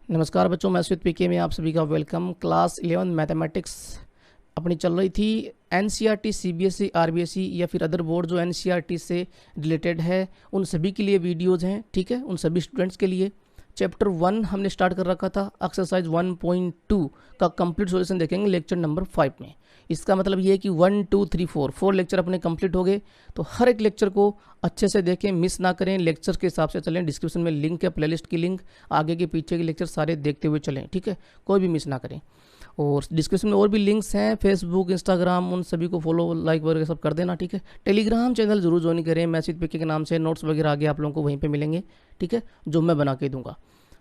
नमस्कार बच्चों, मैं स्वित पीके में आप सभी का वेलकम। क्लास 11 मैथमेटिक्स अपनी चल रही थी। एनसीईआरटी, सीबीएसई, आरबीएसई या फिर अदर बोर्ड जो एनसीईआरटी से रिलेटेड है उन सभी के लिए वीडियोस हैं, ठीक है, उन सभी स्टूडेंट्स के लिए। चैप्टर 1 हमने स्टार्ट कर रखा था। एक्सरसाइज 1.2 का कंप्लीट सॉल्यूशन देखेंगे लेक्चर नंबर 5 में। इसका मतलब ये है कि 1 2 3 4 लेक्चर अपने कंप्लीट हो गए। तो हर एक लेक्चर को अच्छे से देखें, मिस ना करें, लेक्चर के हिसाब से चलें। डिस्क्रिप्शन में लिंक है प्लेलिस्ट की, लिंक आगे के पीछे के लेक्चर सारे देखते हुए चलें, ठीक है, कोई भी मिस ना करें। और डिस्क्रिप्शन में और भी लिंक्स हैं, फेसबुक, इंस्टाग्राम, उन सभी को फॉलो, लाइक वगैरह सब कर देना, ठीक है। टेलीग्राम चैनल जरूर ज्वाइन करें, मैसेज पिके के नाम से नोट्स वगैरह आगे आप लोगों को वहीं पे मिलेंगे, ठीक है, जो मैं बना के दूंगा।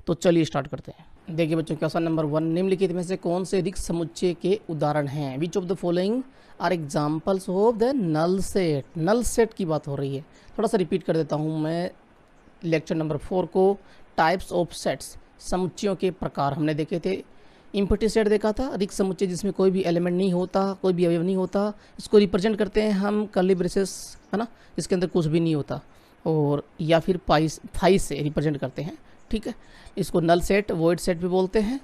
तो चलिए स्टार्ट करते हैं। देखिए बच्चों, क्वेश्चन नंबर 1, निम्नलिखित में से कौन से रिक्त समुच्चय के उदाहरण हैं? Which of the following are examples of the null set? Null set की बात हो रही है। थोड़ा सा रिपीट कर देता हूँ मैं लेक्चर नंबर 4 को। टाइप्स ऑफ सेट्स, समुच्चयों के प्रकार हमने देखे थे। इम्पटी सेट देखा था, रिक्त समुच्चय जिसमें कोई भी एलिमेंट नहीं होता, कोई भी अवयव नहीं होता। इसको रिप्रेजेंट करते हैं हम कर्ली ब्रेसेस, है ना, इसके अंदर कुछ भी नहीं होता, और या फिर फाई से रिप्रेजेंट करते हैं, ठीक है। इसको नल सेट, वॉइड सेट भी बोलते हैं।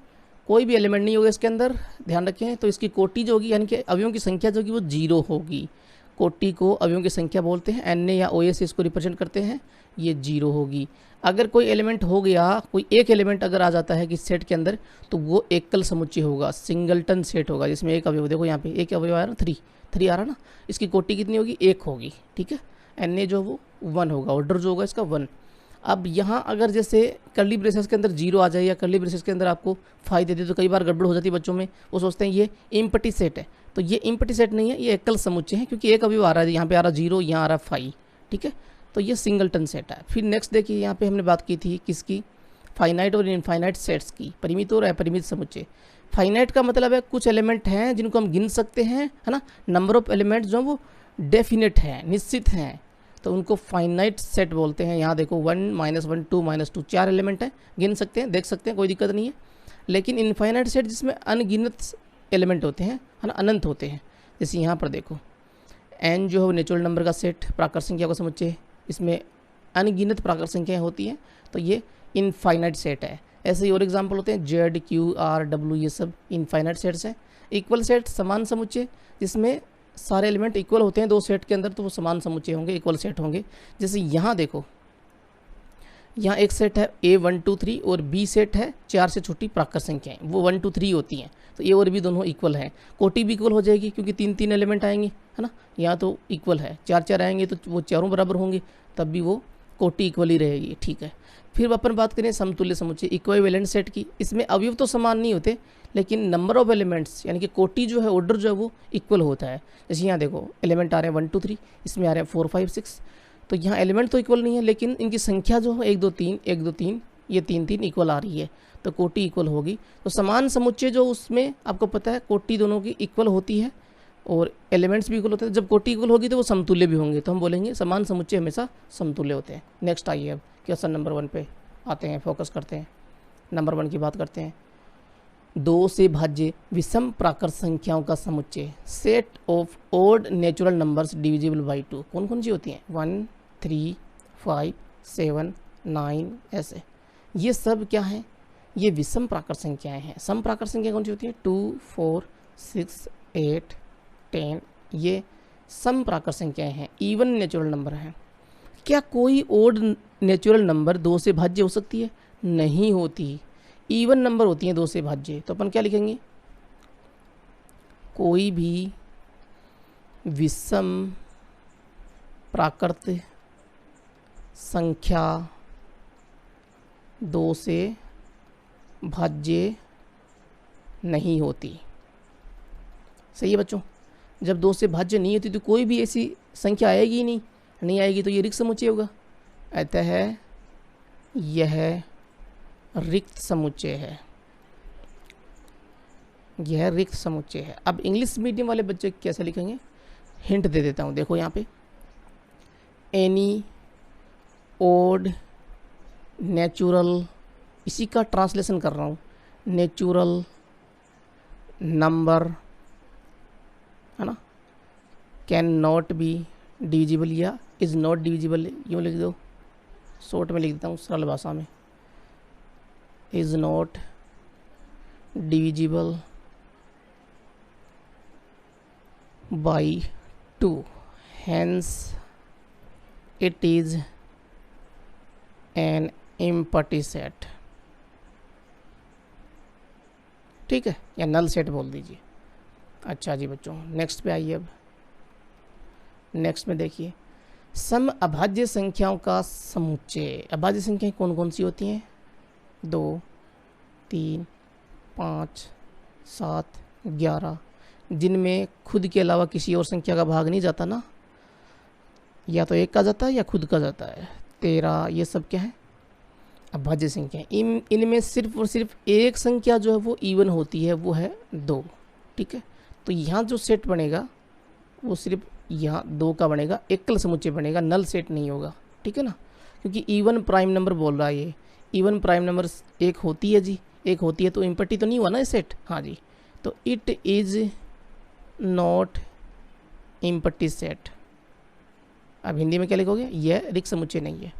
कोई भी एलिमेंट नहीं होगा इसके अंदर, ध्यान रखें। तो इसकी कोटि जो होगी, यानी कि अवयवों की संख्या जो होगी वो 0 होगी। कोटि को अवयवों की संख्या बोलते हैं। एन ए या ओ ए से इसको रिप्रेजेंट करते हैं, ये 0 होगी। अगर कोई एलिमेंट हो गया, कोई एक एलिमेंट अगर आ जाता है कि सेट के अंदर, तो वो एकल समुच्चय होगा, सिंगलटन सेट होगा, जिसमें एक अवयव, देखो यहाँ पे एक अवयव आया ना, 3 आ रहा ना, इसकी कोटि कितनी होगी? 1 होगी, ठीक है। एन ए जो वो 1 होगा, ऑर्डर जो होगा इसका 1। अब यहाँ अगर जैसे कर्ली ब्रेसेस के अंदर 0 आ जाए या कर्ली ब्रेसेस के अंदर आपको फाई दे दे, तो कई बार गड़बड़ हो जाती है बच्चों में। वो सोचते हैं ये इम्पटी सेट है, तो ये इम्पटी सेट नहीं है, ये एकल समुच्चय है, क्योंकि एक अवयव आ रहा है, यहाँ पे आ रहा 0, यहाँ आ रहा फाई, ठीक है। तो ये सिंगलटन सेट है। फिर नेक्स्ट देखिए, यहाँ पे हमने बात की थी किसकी? फाइनाइट और इनफाइनाइट सेट्स की, परिमित और अपरिमित समुच्चय। फाइनाइट का मतलब है कुछ एलिमेंट हैं जिनको हम गिन सकते हैं, है ना। नंबर ऑफ एलिमेंट जो वो डेफिनेट हैं, निश्चित हैं, तो उनको फाइनाइट सेट बोलते हैं। यहाँ देखो 1 -1 2 -2 4 एलिमेंट हैं, गिन सकते हैं, देख सकते हैं, कोई दिक्कत नहीं है। लेकिन इनफाइनाइट सेट जिसमें अनगिनत एलिमेंट होते हैं, है ना, अनंत होते हैं। जैसे यहाँ पर देखो एन जो है नेचुरल नंबर का सेट, प्राकृत संख्या का समुच्चय, इसमें अनगिनत प्राकृत संख्याएँ होती हैं, तो ये इनफाइनाइट सेट है। ऐसे ही और एग्जाम्पल होते हैं जेड, क्यू, आर, डब्ल्यू, ये सब इनफाइनाइट सेट्स हैं। इक्वल सेट, समान समुच्चय, जिसमें सारे एलिमेंट इक्वल होते हैं दो सेट के अंदर, तो वो समान समुच्चय होंगे, इक्वल सेट होंगे। जैसे यहाँ देखो, यहाँ एक सेट है ए 1 2 3 और बी सेट है 4 से छोटी प्राकृत संख्याएं, वो 1 2 3 होती हैं, तो ए और बी दोनों इक्वल हैं। कोटि भी इक्वल हो जाएगी क्योंकि 3 एलिमेंट आएंगे, है ना। यहाँ तो इक्वल है, 4 आएंगे तो वो चारों बराबर होंगे, तब भी वो कोटि इक्वल ही रहेगी, ठीक है। फिर अपन बात करें समतुल्य समुच्चय, इक्विवेलेंट सेट की। इसमें अवयव तो समान नहीं होते, लेकिन नंबर ऑफ एलिमेंट्स यानी कि कोटि जो है, ऑर्डर जो है वो इक्वल होता है। जैसे यहाँ देखो एलिमेंट आ रहे हैं 1 2 3, इसमें आ रहे हैं 4 5 6, तो यहाँ एलिमेंट तो इक्वल नहीं है, लेकिन इनकी संख्या जो है 1 2 3 1 2 3, ये 3 3 इक्वल आ रही है, तो कोटि इक्वल होगी। तो समान समुच्चय जो उसमें आपको पता है कोटि दोनों की इक्वल होती है और एलिमेंट्स भी इक्वल होते हैं। जब कोटि इक्वल होगी तो वो समतुल्य भी होंगे, तो हम बोलेंगे समान समुच्चय हमेशा समतुल्य होते हैं। नेक्स्ट आइए, अब क्वेश्चन नंबर 1 पे आते हैं, फोकस करते हैं। नंबर 1 की बात करते हैं। 2 से भाज्य विषम प्राकृत संख्याओं का समुच्चय, set of odd natural numbers divisible by 2, कौन कौन सी होती हैं? 1 3 5 7 9, ऐसे। ये सब क्या है? ये विषम प्राकृत संख्याएं हैं। सम प्राकृत संख्या कौन सी होती है? 2 4 6 8 10, ये सम प्राकृत संख्याएं हैं, इवन नेचुरल नंबर हैं। क्या कोई ओड नेचुरल नंबर 2 से भाज्य हो सकती है? नहीं होती, इवन नंबर होती हैं 2 से भाज्य। तो अपन क्या लिखेंगे? कोई भी विषम प्राकृत संख्या 2 से भाज्य नहीं होती। सही है बच्चों, जब 2 से भाज्य नहीं होती तो कोई भी ऐसी संख्या आएगी ही नहीं आएगी, तो ये रिक्त समुच्चय होगा। अतः यह रिक्त समुच्चय है, यह रिक्त समुच्चय है। अब इंग्लिश मीडियम वाले बच्चे कैसे लिखेंगे? हिंट दे देता हूँ, देखो यहाँ पे एनी ओड नेचुरल, इसी का ट्रांसलेशन कर रहा हूँ, नेचुरल नंबर, है ना, कैन नॉट बी डिविजिबल या इज़ नॉट डिविजिबल, यूँ लिख दो, शॉर्ट में लिख देता हूँ सरल भाषा में, is not divisible by 2, hence it is an empty set। ठीक है, या नल सेट बोल दीजिए। अच्छा जी बच्चों, नेक्स्ट पे आइए। अब नेक्स्ट में देखिए, सम अभाज्य संख्याओं का समुच्चय। अभाज्य संख्याएं कौन कौन सी होती हैं? 2, 3, 5, 7, 11, जिनमें खुद के अलावा किसी और संख्या का भाग नहीं जाता ना, या तो एक का जाता है या खुद का जाता है। 13, ये सब क्या है? अभाज्य संख्या। इनमें सिर्फ और सिर्फ एक संख्या जो है वो इवन होती है, वो है 2। ठीक है, तो यहाँ जो सेट बनेगा वो सिर्फ यहाँ 2 का बनेगा, एकल समुच्चय बनेगा, नल सेट नहीं होगा। ठीक है ना, क्योंकि इवन प्राइम नंबर बोल रहा है ये। इवन प्राइम नंबर एक होती है जी, एक होती है, तो इम्पटी तो नहीं हुआ ना ये सेट। हाँ जी, तो it is not empty set. अब हिंदी में क्या लिखोगे? यह रिक्त समुच्चय नहीं है,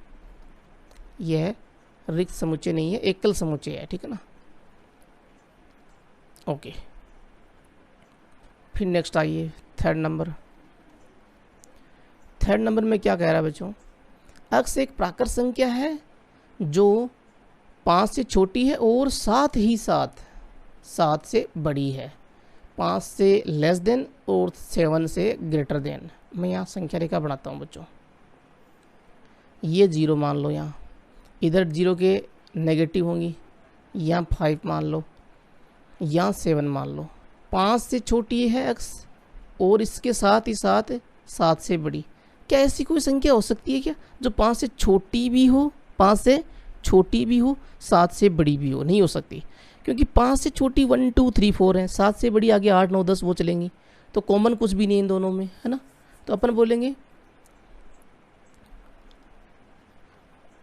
यह रिक्त समुच्चय नहीं है, एकल समुच्चय है। ठीक है ना, ओके। फिर नेक्स्ट आइए, थर्ड नंबर। थर्ड नंबर में क्या कह रहा है बच्चों? अक्स एक प्राकृत संख्या है जो 5 से छोटी है और साथ ही साथ 7 से बड़ी है। 5 से लेस देन और 7 से ग्रेटर देन। मैं यहाँ संख्या रेखा बनाता हूँ बच्चों। ये 0 मान लो, यहाँ इधर 0 के नेगेटिव होंगी, यहाँ 5 मान लो, यहाँ 7 मान लो। 5 से छोटी है एक्स और इसके साथ ही साथ 7 से बड़ी। क्या ऐसी कोई संख्या हो सकती है क्या जो 5 से छोटी भी हो, 5 से छोटी भी हो, 7 से बड़ी भी हो? नहीं हो सकती, क्योंकि 5 से छोटी 1, 2, 3, 4 है, 7 से बड़ी आगे 8, 9, 10 वो चलेंगी। तो कॉमन कुछ भी नहीं इन दोनों में, है ना। तो अपन बोलेंगे,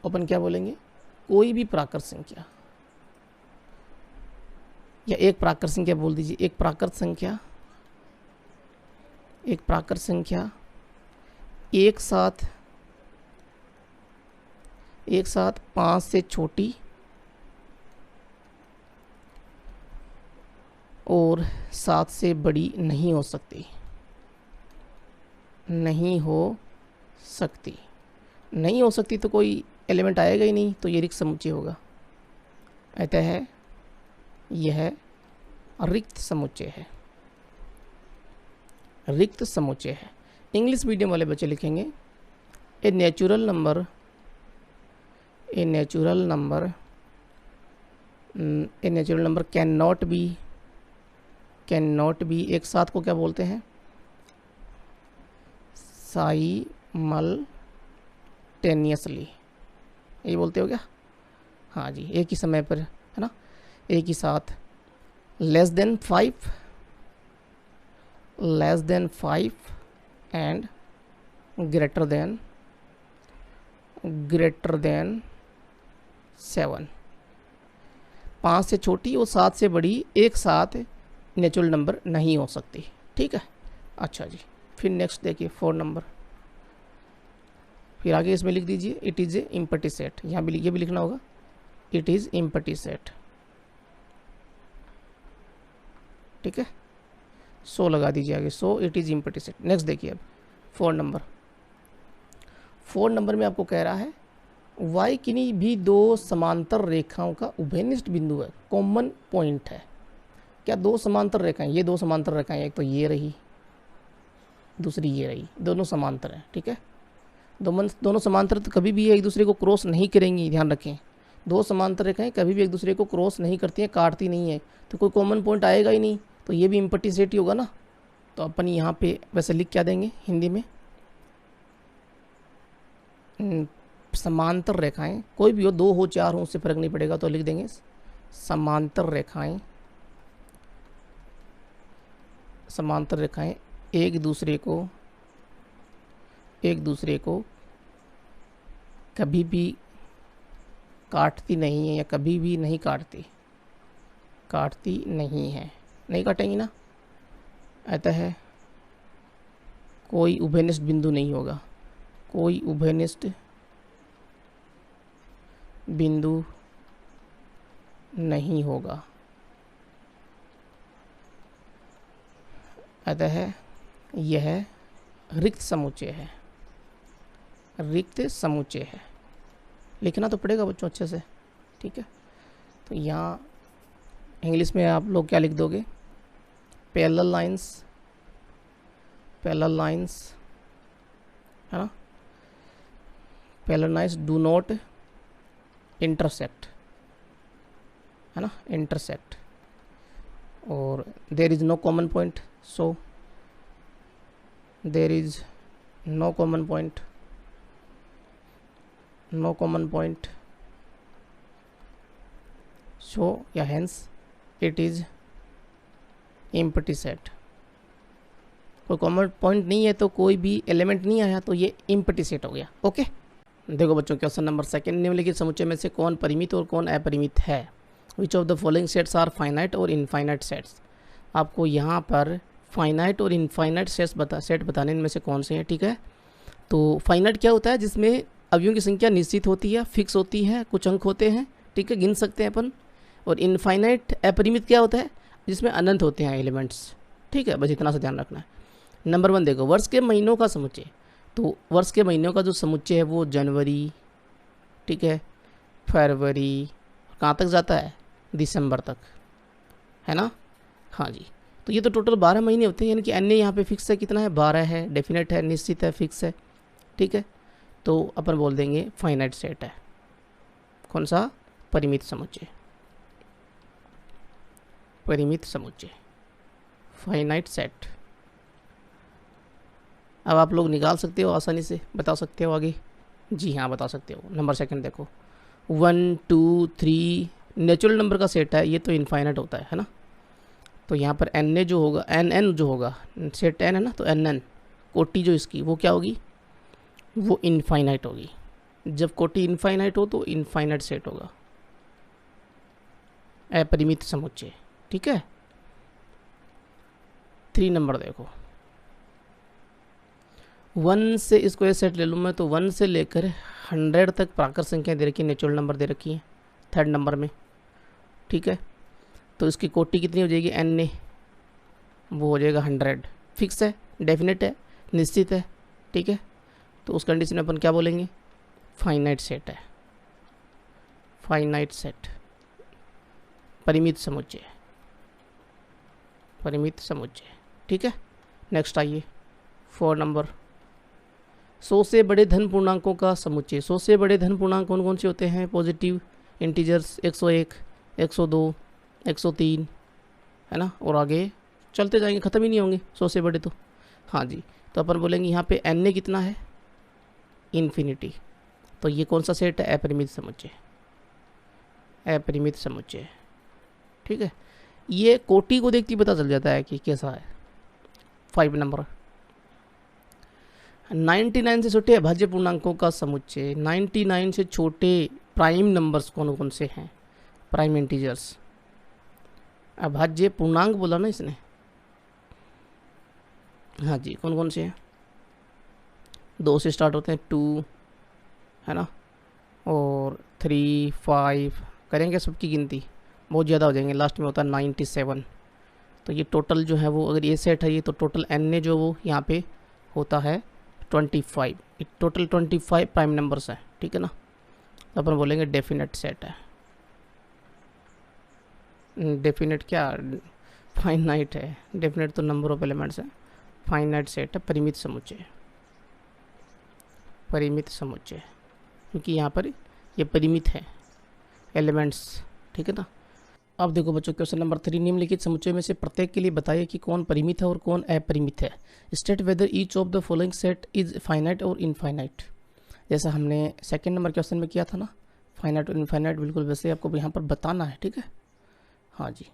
अपन क्या बोलेंगे? कोई भी प्राकृत संख्या, या एक प्राकृत संख्या बोल दीजिए। एक प्राकृत संख्या, एक प्राकृत संख्या एक साथ 5 से छोटी और 7 से बड़ी नहीं हो सकती, नहीं हो सकती। नहीं हो सकती तो कोई एलिमेंट आएगा ही नहीं, तो ये रिक्त समुच्चय होगा। अतः यह रिक्त समुच्चय है, रिक्त समुच्चय है। इंग्लिश मीडियम वाले बच्चे लिखेंगे, a natural number, a natural number, a natural number can not be, can not be एक साथ को क्या बोलते हैं? साइमल्टेनियसली, ये बोलते हो क्या? हाँ जी, एक ही समय पर, है ना, एक ही साथ। Less than 5, less than 5 and greater than 7। 5 से छोटी और 7 से बड़ी एक साथ नेचुरल नंबर नहीं हो सकती। ठीक है, अच्छा जी। फिर नेक्स्ट देखिए 4 नंबर। फिर आगे इसमें लिख दीजिए, it is A empty set. यहाँ भी ये भी लिखना होगा, इट इज़ इम्पटी सेट। ठीक है, सो लगा दीजिए आगे, सो it is empty set. Next देखिए अब 4 नंबर। 4 नंबर में आपको कह रहा है, वाई किन्हीं भी 2 समांतर रेखाओं का उभयनिष्ठ बिंदु है, कॉमन पॉइंट है। क्या 2 समांतर रेखाएं? ये 2 समांतर रेखाएं, एक तो ये रही, दूसरी ये रही, दोनों समांतर हैं। ठीक है, दोनों समांतर तो कभी भी एक दूसरे को क्रॉस नहीं करेंगी, ध्यान रखें। 2 समांतर रेखाएं कभी भी एक दूसरे को क्रॉस नहीं करती हैं, काटती नहीं है, तो कोई कॉमन पॉइंट आएगा ही नहीं, तो ये भी इम्पटी सेट ही होगा ना। तो अपन यहाँ पे वैसे लिख क्या देंगे हिंदी में? समांतर रेखाएं, कोई भी हो, 2 हो 4 हो, उससे फर्क नहीं पड़ेगा, तो लिख देंगे समांतर रेखाएं। समांतर रेखाएं एक दूसरे को कभी भी काटती नहीं है, या कभी भी नहीं काटती, काटती नहीं है, नहीं काटेंगी ना। अतः कोई उभयनिष्ठ बिंदु नहीं होगा, कोई उभयनिष्ठ बिंदु नहीं होगा। अतः यह रिक्त समुच्चय है, रिक्त समुच्चय है। लिखना तो पड़ेगा बच्चों अच्छे से, ठीक है। तो यहाँ इंग्लिश में आप लोग क्या लिख दोगे, पैरेलल लाइंस, पैरेलल लाइंस है ना, parallel lines do not intersect, है ना, इंटरसेक्ट, और there is no common point, so there is no common point, no common point, so या hence it is empty set. कोई कॉमन पॉइंट नहीं है तो कोई भी एलिमेंट नहीं आया तो ये एम्प्टी सेट हो गया। ओके, देखो बच्चों क्वेश्चन नंबर सेकंड, निम्नलिखित समुच्चय में से कौन परिमित और कौन अपरिमित है। Which of the following sets are finite और इनफाइनाइट सेट्स। आपको यहाँ पर फाइनाइट और इनफाइनाइट सेट बताने इनमें से कौन से हैं, ठीक है। तो फाइनाइट क्या होता है, जिसमें अवयवों की संख्या निश्चित होती है, फिक्स होती है, कुछ अंक होते हैं, ठीक है, गिन सकते हैं अपन। और इनफाइनाइट अपरिमित क्या होता है, जिसमें अनंत होते हैं एलिमेंट्स, ठीक है, बस इतना सा ध्यान रखना है। नंबर 1 देखो, वर्ष के महीनों का समुच्चय। तो वर्ष के महीनों का जो समुच्चय है वो जनवरी, ठीक है, फरवरी, कहाँ तक जाता है, दिसंबर तक, है ना। हाँ जी, तो ये तो टोटल 12 महीने होते हैं, यानी कि एन यहाँ पे फिक्स है, कितना है, 12 है, डेफिनेट है, निश्चित है, फिक्स है, ठीक है। तो अपन बोल देंगे फाइनाइट सेट है। कौन सा, परिमित समुच्चय, परिमित समुच्चय, फाइनाइट सेट। अब आप लोग निकाल सकते हो आसानी से, बता सकते हो आगे। जी हाँ, बता सकते हो। नंबर सेकंड देखो, 1 2 3 नेचुरल नंबर का सेट है, ये तो इनफाइनाइट होता है ना। तो यहाँ पर एन ए जो होगा, एन एन जो होगा, सेट एन है ना, तो एन एन कोटि जो इसकी वो क्या होगी, वो इनफाइनाइट होगी। जब कोटि इनफाइनाइट हो तो इनफाइनाइट सेट होगा, अपरिमित समुच्चय, ठीक है। 3 नंबर देखो, 1 से इसको ये सेट ले लूँ मैं, तो 1 से लेकर 100 तक प्राकृत संख्या दे रखी है, नेचुरल नंबर दे रखी है 3rd नंबर में, ठीक है। तो इसकी कोटि कितनी हो जाएगी, एन ए, वो हो जाएगा 100, फिक्स है, डेफिनेट है, निश्चित है, ठीक है। तो उस कंडीशन में अपन क्या बोलेंगे, फाइनाइट सेट है, फाइनाइट सेट, परिमित समुच्चय, परिमित समुच्चय, ठीक है। नेक्स्ट आइए 4 नंबर, 100 से बड़े धन पूर्णांकों का समुच्चय। 100 से बड़े धन पूर्णांक कौन कौन से होते हैं, पॉजिटिव इंटीजर्स, 101, 102, 103, है ना, और आगे चलते जाएंगे, ख़त्म ही नहीं होंगे 100 से बड़े तो। हाँ जी, तो अपन बोलेंगे यहाँ पे एन ए कितना है, इन्फिनिटी। तो ये कौन सा सेट है, अपरिमित समुच्चय, अपरिमित समुच्चय, ठीक है। ये कोटि को देखती पता चल जाता है कि कैसा है। 5 नंबर, 99 से छोटे अभाज्य पूर्णांकों का समुच्चय। 99 से छोटे प्राइम नंबर्स कौन कौन से हैं, प्राइम इंटीजर्स। अभाज्य पूर्णांक बोला ना इसने, हाँ जी, कौन कौन से हैं, 2 से स्टार्ट होते हैं, 2 है ना, और 3 5, करेंगे सबकी गिनती, बहुत ज़्यादा हो जाएंगे, लास्ट में होता है 97। तो ये टोटल जो है वो, अगर ये सेट है ये, तो टोटल एन ए जो वो यहाँ पे होता है 25, टोटल 25 प्राइम नंबर्स हैं, ठीक है ना। तो अपन बोलेंगे डेफिनेट सेट है, डेफिनेट क्या, फाइनाइट है, डेफिनेट तो नंबर ऑफ एलिमेंट्स है, फाइनाइट सेट है, परिमित समुच्चय, परिमित समुच्चय, क्योंकि यहाँ पर ये परिमित है एलिमेंट्स, ठीक है ना। अब देखो बच्चों क्वेश्चन नंबर 3, निम्नलिखित समुच्चय में से प्रत्येक के लिए बताइए कि कौन परिमित है और कौन अपरिमित है। State whether each of the following set is finite और इनफाइनाइट। जैसा हमने 2nd नंबर क्वेश्चन में किया था ना, फाइनाइट और इनफाइनाइट, बिल्कुल वैसे आपको यहाँ पर बताना है, ठीक है। हाँ जी,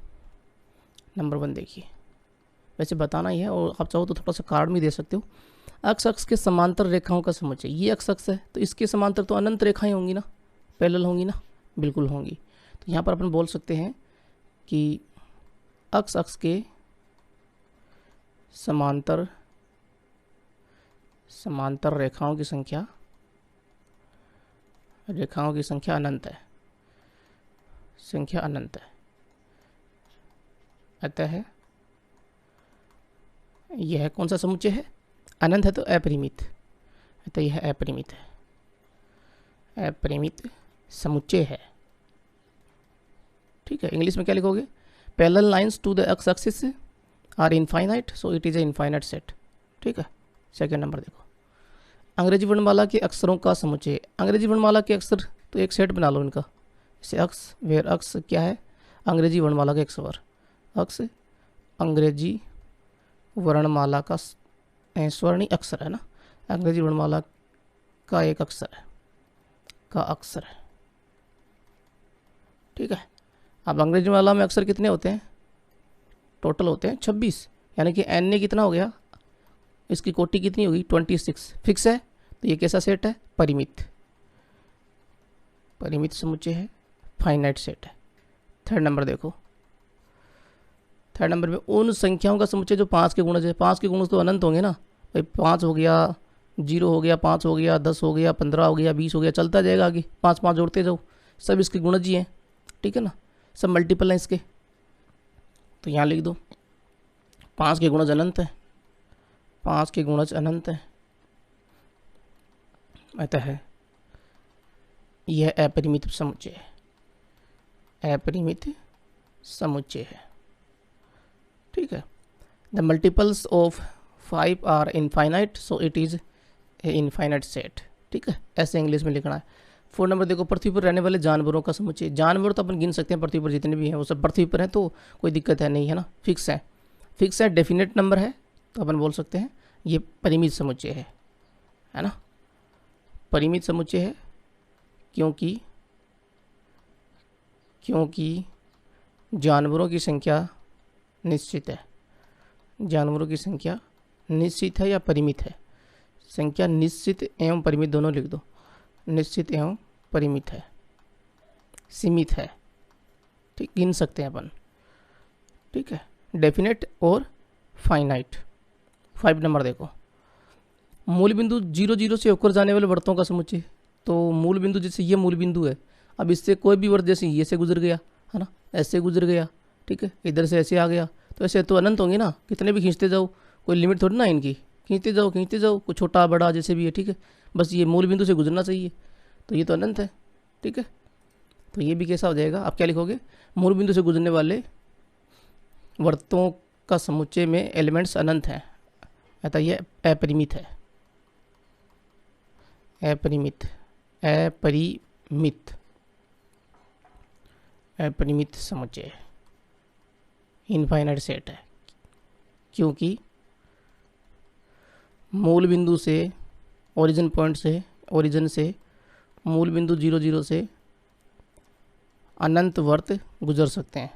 नंबर 1 देखिए, वैसे बताना ही है, और आप चाहो तो थोड़ा सा कार्ड भी दे सकते हो। अक्ष अक्ष के समांतर रेखाओं का समुच्चय, ये अक्ष अक्ष है तो इसके समांतर तो अनंत रेखाएं होंगी ना, पैरेलल होंगी ना, बिल्कुल होंगी। तो यहाँ पर अपन बोल सकते हैं कि अक्ष अक्ष के समांतर रेखाओं की संख्या अनंत है, संख्या अनंत है। अतः यह कौन सा समुच्चय है? अनंत है तो अपरिमित, तो यह अपरिमित है, अपरिमित समुच्चय है। ठीक है, इंग्लिश में क्या लिखोगे? Parallel lines to the x axis are infinite, so it is a infinite set. ठीक है, सेकेंड नंबर देखो, अंग्रेजी वर्णमाला के अक्षरों का समुच्चय। अंग्रेजी वर्णमाला के अक्षर तो एक सेट बना लो इनका, जैसे अक्स, वेयर अक्स क्या है? अंग्रेजी वर्णमाला के अक्षर, अक्स अंग्रेजी वर्णमाला का स्वर्णी अक्षर है ना, अंग्रेजी वर्णमाला का एक अक्षर है, का अक्षर है। ठीक है, अब अंग्रेजी वर्णमाला में अक्षर कितने होते हैं? टोटल होते हैं 26, यानी कि एन ए कितना हो गया? इसकी कोटि कितनी होगी? 26 फिक्स है। तो ये कैसा सेट है? परिमित, परिमित समुच्चय है, फाइनाइट सेट है। थर्ड नंबर देखो, थर्ड नंबर में उन संख्याओं का समुच्चय जो 5 के गुणज है। 5 के गुणज तो अनंत होंगे ना भाई, 5 हो गया, 0 हो गया, 5 हो गया, 10 हो गया, 15 हो गया, 20 हो गया, चलता जाएगा आगे, 5 5 जोड़ते जाओ, सब इसके गुणज ही हैं। ठीक है ना, सब मल्टीपल हैं इसके। तो यहाँ लिख दो 5 के गुणज अनंत है, 5 के गुणज अनंत है, अतः यह अपरिमित समुच्चय है, अपरिमित समुच्चय है। ठीक है, the multiples of 5 are infinite, so it is a infinite set. ठीक है, ऐसे इंग्लिश में लिखना है। 4 नंबर देखो, पृथ्वी पर रहने वाले जानवरों का समुच्चय। जानवर तो अपन गिन सकते हैं, पृथ्वी पर जितने भी हैं वो सब पृथ्वी पर हैं, तो कोई दिक्कत है नहीं, है ना, फिक्स है, फिक्स है, डेफिनेट नंबर है, तो अपन बोल सकते हैं ये परिमित समुच्चय है ना, परिमित समुच्चय है, क्योंकि जानवरों की संख्या निश्चित है, जानवरों की संख्या निश्चित है या परिमित है? संख्या निश्चित एवं परिमित दोनों लिख दो, निश्चित एवं परिमित है, सीमित है। ठीक, गिन सकते हैं अपन। ठीक है, डेफिनेट और फाइनाइट। 5 नंबर देखो, मूल बिंदु 0 0 से होकर जाने वाले वृत्तों का समुच्चय। तो मूल बिंदु, जैसे ये मूल बिंदु है, अब इससे कोई भी वृत्त, जैसे ये से गुजर गया है ना, ऐसे गुजर गया, ठीक है, इधर से ऐसे आ गया, तो ऐसे तो अनंत होंगे ना, कितने भी खींचते जाओ, कोई लिमिट थोड़ी ना इनकी, खींचते जाओ, कोई छोटा बड़ा जैसे भी है। ठीक है, बस ये मूल बिंदु से गुजरना चाहिए, तो ये तो अनंत है। ठीक है, तो ये भी कैसा हो जाएगा? आप क्या लिखोगे? मूल बिंदु से गुजरने वाले वृत्तों का समुच्चय में एलिमेंट्स अनंत हैं, अतः ये अपरिमित है, अपरिमित, अपरिमित, अपरिमित समुच्चय, इनफाइनाइट सेट है, क्योंकि मूल बिंदु से, ओरिजिन पॉइंट से, ओरिजिन से मूल बिंदु 0 0 से अनंत वर्त गुजर सकते हैं,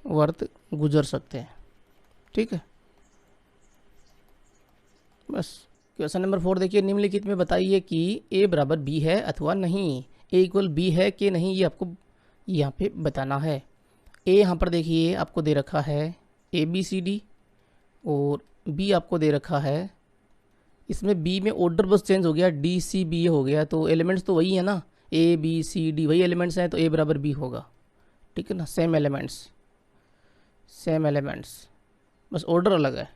वर्त गुजर सकते हैं। ठीक है, बस। क्वेश्चन नंबर 4 देखिए, निम्नलिखित में बताइए कि ए बराबर बी है अथवा नहीं। ए इक्वल बी है कि नहीं, ये आपको यहाँ पे बताना है। ए यहाँ पर देखिए आपको दे रखा है ABCD, और बी आपको दे रखा है, इसमें बी में ऑर्डर बस चेंज हो गया, DCB हो गया, तो एलिमेंट्स तो वही है ना, ABCD वही एलिमेंट्स हैं, तो ए बराबर बी होगा। ठीक है ना, सेम एलिमेंट्स, सेम एलिमेंट्स, बस ऑर्डर अलग है।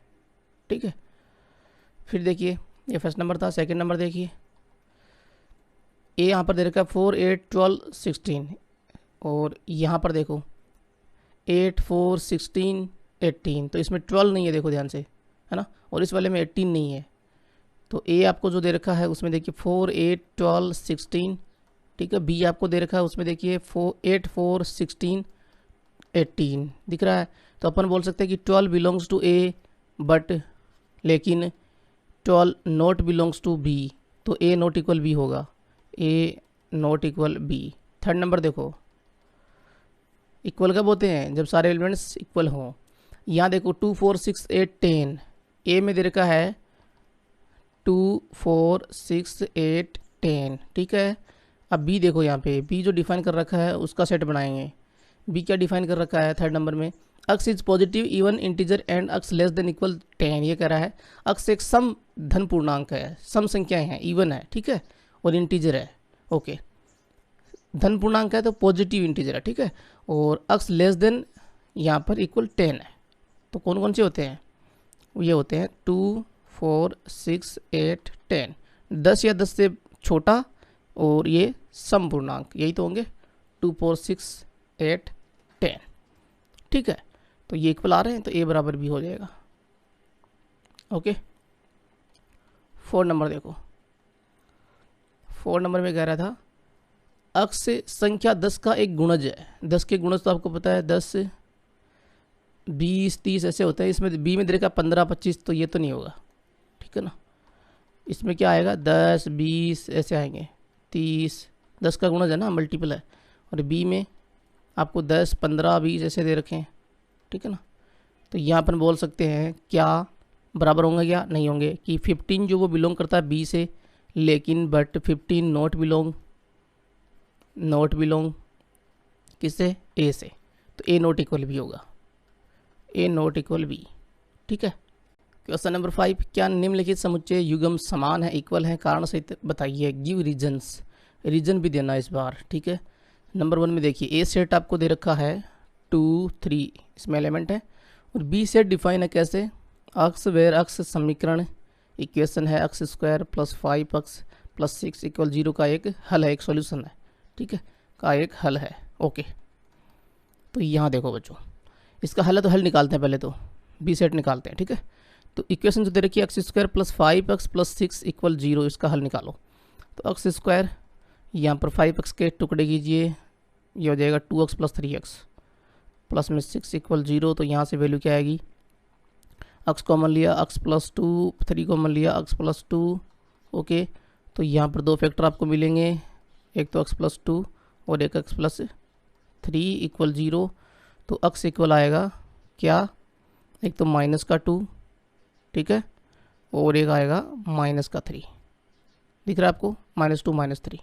ठीक है, फिर देखिए ये फर्स्ट नंबर था। सेकंड नंबर देखिए, ए यहाँ पर दे रखा है 4 8 12 16, और यहाँ पर देखो 8 4 16 18, तो इसमें 12 नहीं है, देखो ध्यान से, है ना, और इस वाले में 18 नहीं है। तो ए आपको जो दे रखा है उसमें देखिए 4 8 12 16, ठीक है। बी आपको दे रखा है उसमें देखिए 8 4 16 18 दिख रहा है। तो अपन बोल सकते हैं कि 12 बिलोंग्स टू ए, बट लेकिन 12 नॉट बिलोंग्स टू बी, तो ए नॉट इक्वल बी होगा, A not equal B. Third number देखो, इक्वल कब होते हैं? जब सारे एलिमेंट्स इक्वल हों। यहाँ देखो 2 4 6 8 10, ए में दे रखा है 2 4 6 8 10, ठीक है। अब बी देखो, यहाँ पे बी जो डिफाइन कर रखा है उसका सेट बनाएंगे। बी क्या डिफाइन कर रखा है थर्ड नंबर में? X is positive even integer and X less than equal 10, ये कह रहा है अक्स एक सम धन पूर्णांक है, सम संख्याएं हैं, इवन है, ठीक है, और इंटीजर है, ओके। धन पूर्णांक है तो पॉजिटिव इंटीजर है, ठीक है, और अक्स लेस देन यहाँ पर इक्वल 10 है। तो कौन कौन से होते हैं? ये होते हैं 2, 4, 6, 8, 10। 10 या 10 से छोटा और ये समपूर्णांक यही तो होंगे 2, 4, 6, 8, 10। ठीक है, तो ये इक्वल आ रहे हैं तो ए बराबर बी हो जाएगा। ओके, 4 नंबर देखो, 4 नंबर में कह रहा था अक्ष संख्या 10 का एक गुणज है। 10 के गुणज तो आपको पता है 10, 20, 30 ऐसे होते हैं। इसमें बी में दे रखा 15, 25, तो ये तो नहीं होगा, ठीक है ना। इसमें क्या आएगा 10, 20 ऐसे आएंगे, 30। 10 का गुणज है ना, मल्टीपल है। और बी में आपको 10, 15, 20 ऐसे दे रखे हैं, ठीक है ना। तो यहाँ पर बोल सकते हैं क्या बराबर होंगे क्या नहीं होंगे, कि 15 जो वो बिलोंग करता है बी से, लेकिन बट 15 नॉट बिलोंग किससे, ए से। तो ए नॉट इक्वल बी होगा, ए नॉट इक्वल बी। ठीक है। क्वेश्चन नंबर 5, क्या निम्नलिखित समुच्चय युग्म समान है, इक्वल है, कारण सहित बताइए। गिव रीजन्स, रीजन भी देना इस बार। ठीक है। नंबर 1 में देखिए ए सेट आपको दे रखा है 2, 3, इसमें एलिमेंट है। और बी सेट डिफाइन है कैसे, अक्स वेयर अक्स समीकरण इक्वेशन है अक्स स्क्वायर प्लस 5 अक्स प्लस 6 इक्वल 0 का एक हल है, एक सॉल्यूशन है। ठीक है, का एक हल है। ओके, तो यहाँ देखो बच्चों, इसका हल है तो हल निकालते हैं पहले, तो बी सेट निकालते हैं। ठीक है, तो इक्वेशन जो दे रखी है x square plus 5 x plus 6 equal 0, इसका हल निकालो। तो एक्स स्क्वायर यहाँ पर 5 एक्स के टुकड़े कीजिए, ये हो जाएगा 2 एक्स प्लस 3 एक्स प्लस में 6 इक्वल 0। तो यहाँ से वैल्यू क्या आएगी, एक्स कॉमन लिया एक्स प्लस 2, 3 कॉमन लिया एक्स प्लस 2। ओके, तो यहाँ पर दो फैक्टर आपको मिलेंगे, एक तो एक्स प्लस 2 और एक एक्स प्लस 3 इक्वल 0। तो एक्स इक्वल आएगा क्या, एक तो माइनस का 2, ठीक है, और एक आएगा माइनस का 3। दिख रहा है आपको, -2 -3।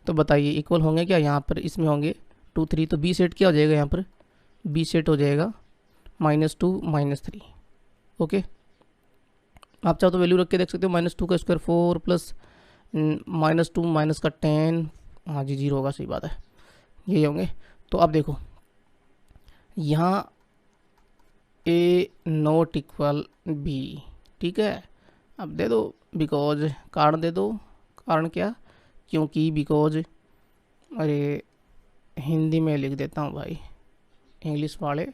तो बताइए इक्वल होंगे क्या, यहाँ पर इसमें होंगे 2, 3। तो बी सेट क्या हो जाएगा, यहाँ पर बी सेट हो जाएगा -2 -3। ओके, आप चाहो तो वैल्यू रख के देख सकते हो, -2 का स्क्वायर 4 प्लस -2 माइनस का 10, हाँ जी 0 होगा, सही बात है, यही होंगे। तो अब देखो यहाँ ए नॉट इक्वल बी, ठीक है। अब दे दो बिकॉज, कारण दे दो, कारण क्या, क्योंकि बिकॉज, अरे हिंदी में लिख देता हूँ भाई, इंग्लिश वाले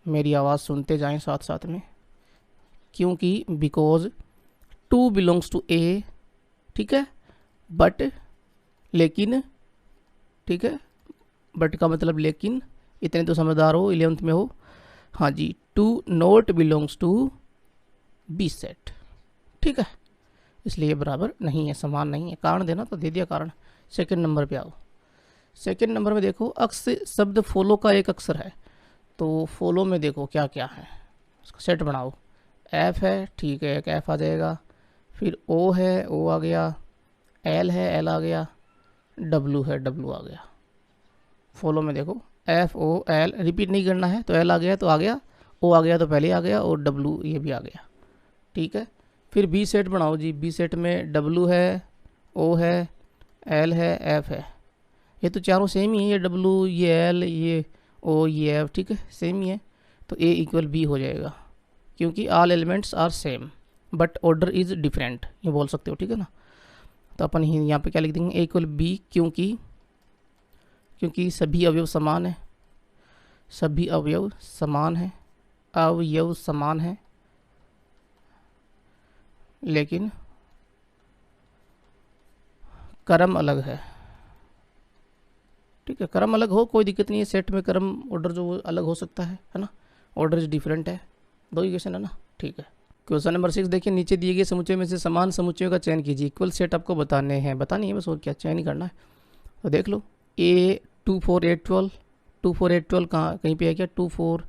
मेरी आवाज़ सुनते जाएं साथ साथ में। क्योंकि बिकॉज 2 बिलोंग्स टू ए, ठीक है, बट लेकिन, ठीक है, बट का मतलब लेकिन, इतने तो समझदार हो, 11th में हो। हाँ जी, 2 not belongs to B set, ठीक है, इसलिए बराबर नहीं है, समान नहीं है। कारण देना तो दे दिया कारण। सेकंड नंबर पे आओ। सेकंड नंबर में देखो अक्ष शब्द फॉलो का एक अक्षर है। तो फॉलो में देखो क्या क्या है, उसका सेट बनाओ। एफ है, ठीक है, एक एफ आ जाएगा। फिर ओ है, ओ आ गया। एल है, एल आ गया। डब्लू है, डब्लू आ गया। फॉलो में देखो एफ ओ एल, रिपीट नहीं करना है, तो एल आ गया तो आ गया, ओ आ गया तो पहले आ गया, और डब्लू ये भी आ गया। ठीक है, फिर बी सेट बनाओ जी। बी सेट में डब्लू है, ओ है, एल है, एफ है। ये तो चारों सेम ही है, ये डब्लू, ये एल, ये ओ, ये एफ, ठीक है, सेम ही है। तो ए इक्वल बी हो जाएगा, क्योंकि all elements are same but order is different, ये बोल सकते हो, ठीक है ना। तो अपन यहाँ पे क्या लिख देंगे, ए इक्वल बी, क्योंकि सभी अवयव समान है, सभी अवयव समान है, अवयव समान है, लेकिन क्रम अलग है। ठीक है, क्रम अलग हो कोई दिक्कत नहीं है, सेट में क्रम ऑर्डर जो अलग हो सकता है ना, ऑर्डर इज डिफरेंट है। दो इक्वेशन है ना, ठीक है। क्वेश्चन नंबर 6 देखिए, नीचे दिए गए समुच्चय में से समान समुच्चयों का चयन कीजिए। इक्वल सेट आपको बताने हैं, बतानी है बस, और क्या, चयन ही करना है। तो देख लो, ए 2, 4, 8, 12, 2, 4, 8, 12 कहाँ, कहीं पे है क्या, 2, 4,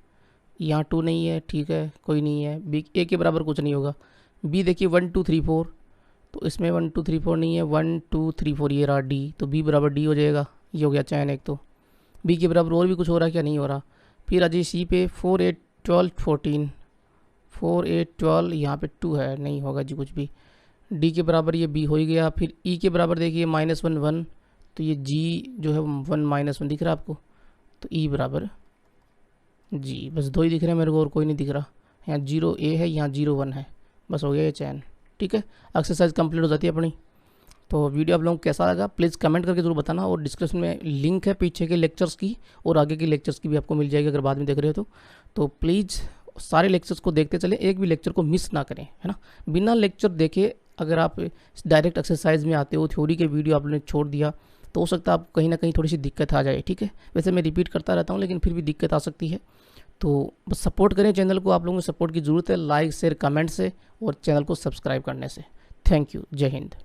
यहाँ 2 नहीं है, ठीक है, कोई नहीं है। बी ए के बराबर कुछ नहीं होगा। बी देखिए 1, 2, 3, 4, तो इसमें 1, 2, 3, 4 नहीं है, 1, 2, 3, 4 ये रहा डी, तो बी बराबर डी हो जाएगा। ये हो गया चयन एक। तो बी के बराबर और भी कुछ हो रहा है क्या, नहीं हो रहा। फिर अजय सी पे 4, 8, 12, 14, 4, 8, 12, यहाँ पे 2 है, नहीं होगा जी कुछ भी। डी के बराबर ये बी हो ही गया। फिर ई के बराबर देखिए -1, 1, तो ये जी जो है 1 -1 दिख रहा है आपको, तो ई बराबर जी, बस दो ही दिख रहे हैं मेरे को, और कोई नहीं दिख रहा। यहाँ 0A है, यहाँ 01 है, बस हो गया ये चयन। ठीक है, एक्सरसाइज कंप्लीट हो जाती है अपनी। तो वीडियो आप लोगों को कैसा लगा प्लीज़ कमेंट करके ज़रूर बताना, और डिस्क्रिप्शन में लिंक है पीछे के लेक्चर्स की और आगे के लेक्चर्स की भी आपको मिल जाएगी अगर बाद में देख रहे हो तो प्लीज़ सारे लेक्चर्स को देखते चलें, एक भी लेक्चर को मिस ना करें, है ना। बिना लेक्चर देखे अगर आप डायरेक्ट एक्सरसाइज में आते हो, थ्योरी के वीडियो आपने छोड़ दिया, तो हो सकता है आप कहीं ना कहीं थोड़ी सी दिक्कत आ जाए। ठीक है, वैसे मैं रिपीट करता रहता हूँ लेकिन फिर भी दिक्कत आ सकती है। तो बस सपोर्ट करें चैनल को, आप लोगों को सपोर्ट की ज़रूरत है, लाइक शेयर कमेंट से और चैनल को सब्सक्राइब करने से। थैंक यू, जय हिंद।